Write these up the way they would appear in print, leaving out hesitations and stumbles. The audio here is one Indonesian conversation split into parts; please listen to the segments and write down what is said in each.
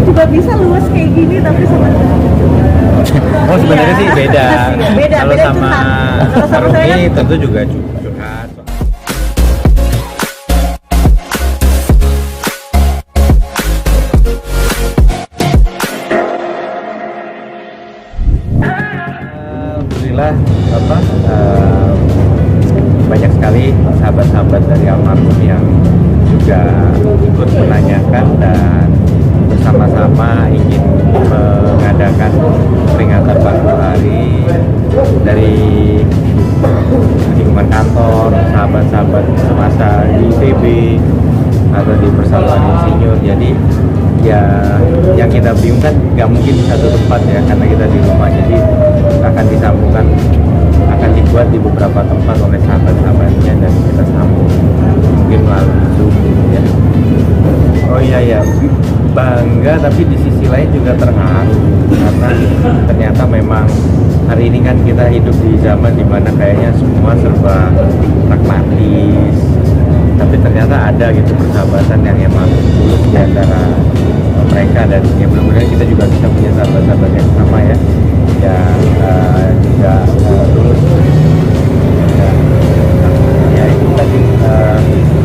juga bisa luas kayak gini tapi sama Oh sebenarnya Iya. sih beda. Beda, Kalau beda sama curhat. Kalau sama saya Rumi kan- tentu juga curhat. Alhamdulillah banyak sekali sahabat-sahabat dari almarhum yang juga ikut menanyakan dan bersama-sama ingin mengadakan peringatan 40 hari dari lingkungan kantor, sahabat-sahabat semasa di ITB atau di Persatuan Insinyur. Jadi ya yang kita bingung kan nggak mungkin di satu tempat ya karena kita di rumah, jadi akan disambungkan, akan dibuat di beberapa tempat oleh sahabat-sahabatnya dan kita sambung mungkin melalui Zoom ya. Oh iya ya, bangga tapi di sisi lain juga terharu karena ternyata memang hari ini kan kita hidup di zaman dimana kayaknya semua serba pragmatis, tapi ternyata ada gitu persahabatan yang emang tulus di antara mereka, dan ya mudah-mudahan kita juga bisa punya sahabat-sahabat yang sama ya, yang juga tulus ya itu tadi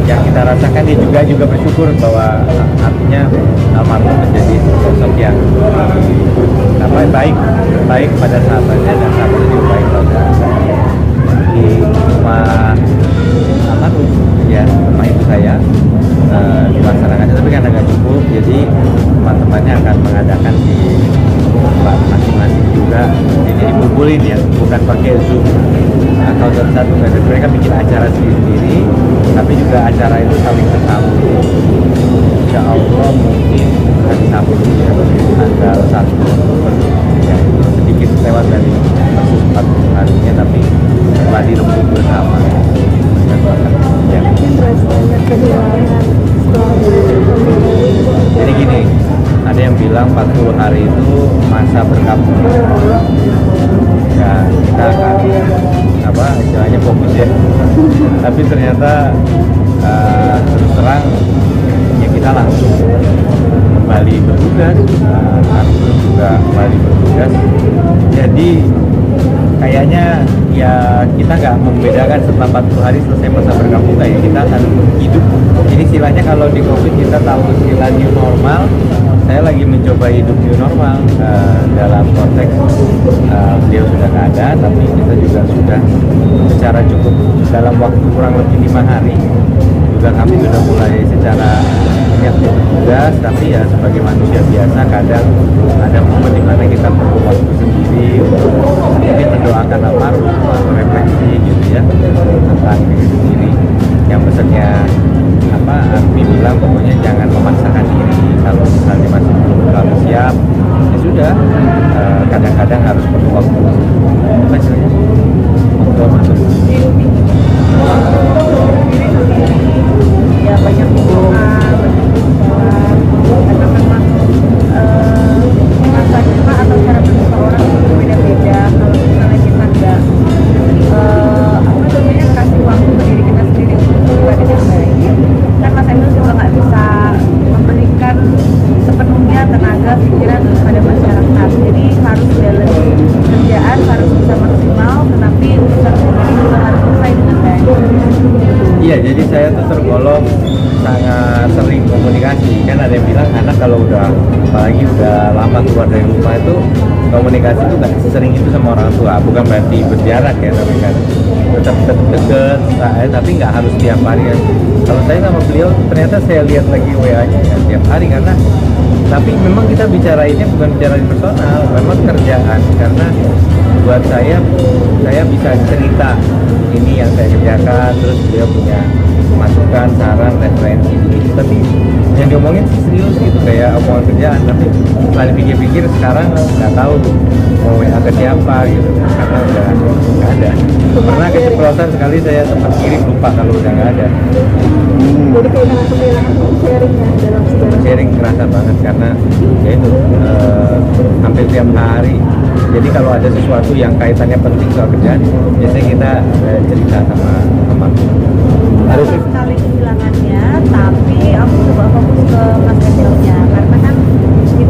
yang kita rasakan. Dia juga bersyukur bahwa artinya almarhum menjadi sosok yang baik pada sahabatnya dan sahabatnya juga baik pada saya. Di rumah almarhum ya, rumah ibu saya dilaksanakannya, tapi karena nggak cukup jadi teman-temannya akan mengadakan di tempat masing-masing juga, jadi dikumpulin ya, bukan pakai Zoom atau satu, mereka bikin acara sendiri-sendiri tapi juga acara itu saling bersambung. Insya Allah mungkin hari Sabtu ya, tanggal 1 Oktober ya, sedikit lewat dari persis 40 harinya, tapi setelah dirembuk bersama dan bahkan ya. mungkin rasanya kehilangan Jadi gini, ada yang bilang 40 hari itu masa berkabung ya, kita akan istilahnya fokus ya, tapi ternyata terus terang ya kita langsung kembali bertugas, langsung juga kembali bertugas, jadi kayaknya ya kita nggak membedakan setelah 40 hari selesai masa berkabung, ya kita akan hidup. Jadi istilahnya kalau di COVID kita tahu istilah new normal, saya lagi mencoba hidup new normal dalam konteks beliau sudah nggak ada, tapi kita juga sudah secara cukup dalam waktu kurang lebih 5 hari juga kami sudah mulai secara niat bertugas, tapi ya sebagai manusia biasa kadang ada momen di mana kita perlu waktu sendiri untuk mungkin mendoakan almarhum atau refleksi gitu ya tentang diri sendiri. Yang pesannya Armi bilang pokoknya jangan memaksakan diri, kalau misalnya masih belum terlalu siap ya sudah, kadang-kadang harus perlu waktu apa istilahnya, waktu ya banyak berdoa, karena memang masa terima atau cara berdoa orang itu berbeda-beda. Kalau misalnya kita nggak kasih waktu ke diri kita sendiri untuk beribadah yang baik, kan Mas Emil juga nggak bisa memberikan sepenuhnya tenaga pikiran kepada masyarakat. Jadi harus balance, kerjaan harus bisa maksimal, tetapi urusan sendiri juga harus selesai dengan baik. Iya, jadi saya tuh tergolong sangat sering komunikasi. Kan ada yang bilang anak kalau udah, apalagi udah lama keluar dari rumah itu komunikasi itu nggak sering itu sama orang tua. Bukan berarti berjarak ya, tapi kan tetap deket, tapi nggak harus tiap hari ya. Kalau saya sama beliau ternyata saya lihat lagi WA-nya ya tiap hari, karena tapi memang kita bicarainnya bukan bicara di personal, memang kerjaan. Karena buat saya bisa cerita ini yang saya kerjakan, terus beliau punya masukan, saran, referensi gitu, tapi yang diomongin serius gitu kayak omongan kerjaan. Tapi setelah dipikir-pikir sekarang nggak tahu mau WA ke siapa gitu, karena udah nggak ada. Pernah keceplosan sekali, saya sempat kirim lupa kalau udah nggak ada. Jadi kehilangan sharingnya dalam sejarah. Sharing kerasa banget karena ya itu hampir tiap hari. Jadi kalau ada sesuatu yang kaitannya penting soal kerjaan, biasanya kita cerita sama teman. Harus Sekali kehilangannya, tapi aku coba fokus ke Mas Emilnya, karena kan kita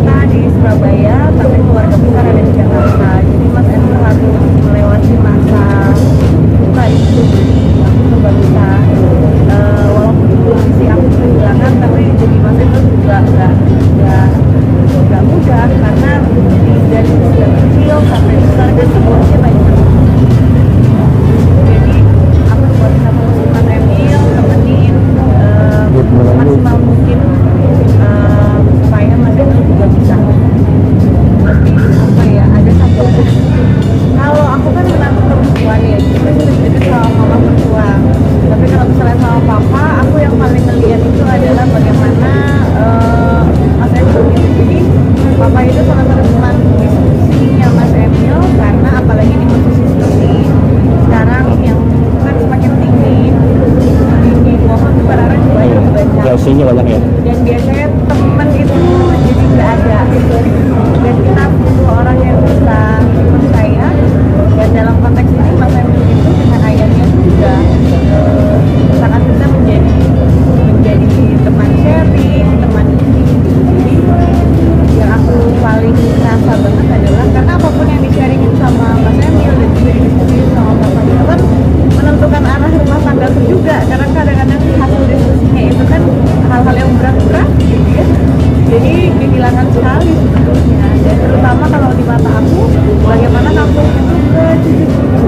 jadi kehilangan sekali sebetulnya, dan terutama kalau di mata aku bagaimana kampung itu ke cucu-cucu.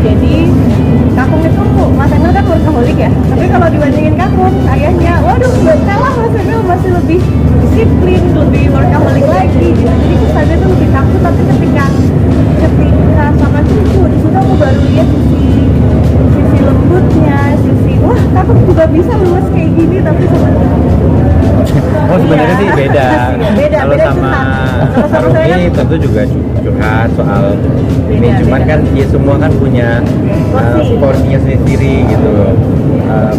Jadi Kakung itu Mas Emil kan workaholic ya, tapi kalau dibandingin Kakung ayahnya, waduh nggak salah, Mas Emil masih lebih disiplin, lebih workaholic lagi gitu. Jadi kesannya itu lebih kaku, tapi ketika sama cucu di situ aku baru lihat sisi lembutnya, sisi wah Kakung juga bisa lulus kayak gini tapi sama cucu. Oh sebenarnya sih beda. Beda, Kalau beda sama Kalau sama saya Arumi kan tentu juga curhat soal ini, Beda, cuman beda. kan ya semua kan punya porsinya sendiri gitu.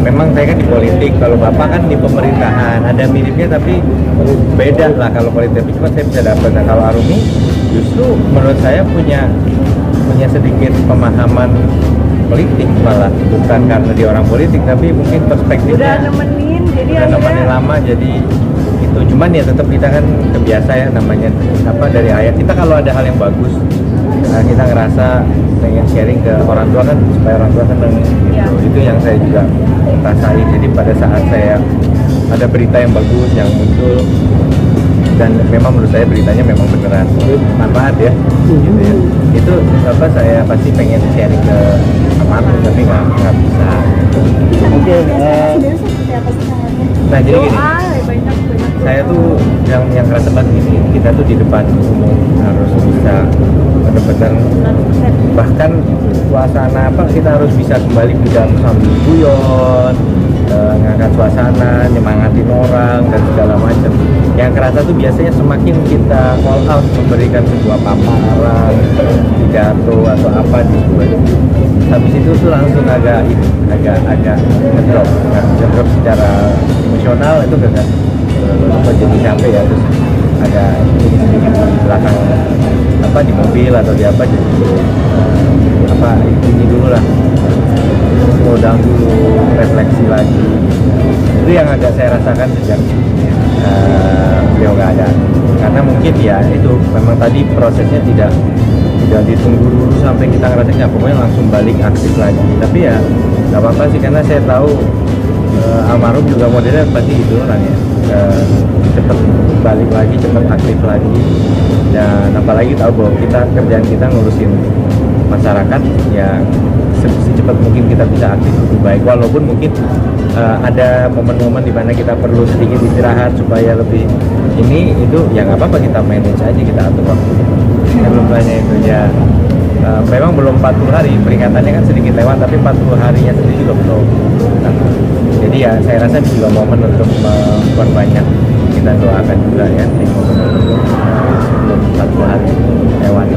Memang saya kan di politik, kalau bapak kan di pemerintahan, ada miripnya tapi beda lah kalau politik. Cuma saya bisa dapat. Nah, kalau Arumi justru menurut saya punya sedikit pemahaman politik, malah bukan karena dia orang politik tapi mungkin udah perspektifnya nemenin, jadi udah nemenin akhirnya lama, jadi itu. Cuman ya tetap kita kan kebiasa ya, namanya apa, dari ayah kita kalau ada hal yang bagus kita ngerasa pengen sharing ke orang tua kan, supaya orang tua seneng gitu. Ya. Itu yang saya juga rasain. Jadi pada saat saya ada berita yang bagus yang muncul, dan memang menurut saya beritanya memang beneran manfaat ya, gitu ya, itu apa, saya pasti pengen sharing ke apapun tapi nggak bisa. Oke, sebenarnya seperti apa sih caranya? Nah jadi gini, Doa, banyak saya tuh yang kerasa banget gini, kita tuh di depan umum harus bisa benar-benar, 100%. bahkan suasana apa, kita harus bisa kembali ke sambil guyon, ngangkat suasana, nyemangatin orang dan segala macam. Yang kerasa tuh biasanya semakin kita all out memberikan sebuah paparan, pidato atau apa di sebuah, habis itu tuh langsung agak ngedrop secara emosional, itu gak jadi capek ya, terus ada ini sedikit di belakang apa, di mobil atau di apa, jadi apa ini dulu lah, slow down dulu, refleksi lagi. Itu yang agak saya rasakan sejak beliau nggak ada, karena mungkin ya itu memang tadi prosesnya tidak ditunggu dulu sampai kita ngerasain, ya pokoknya langsung balik aktif lagi. Tapi ya nggak apa-apa sih, karena saya tahu almarhum juga modelnya pasti itu orangnya, cepet balik lagi, cepet aktif lagi, dan apalagi tahu bahwa kerjaan kita ngurusin masyarakat ya, secepat mungkin kita bisa aktif lebih baik. Walaupun mungkin ada momen-momen di mana kita perlu sedikit istirahat supaya lebih ini itu, ya nggak apa-apa, kita manage aja, kita atur waktu. Saya belum tanya itu ya. Memang belum 40 hari, peringatannya kan sedikit lewat, tapi 40 harinya sendiri juga belum. Nah, jadi ya saya rasa ini juga momen untuk memperbanyak, kita doakan juga ya di momen-momen sebelum 40 hari lewat.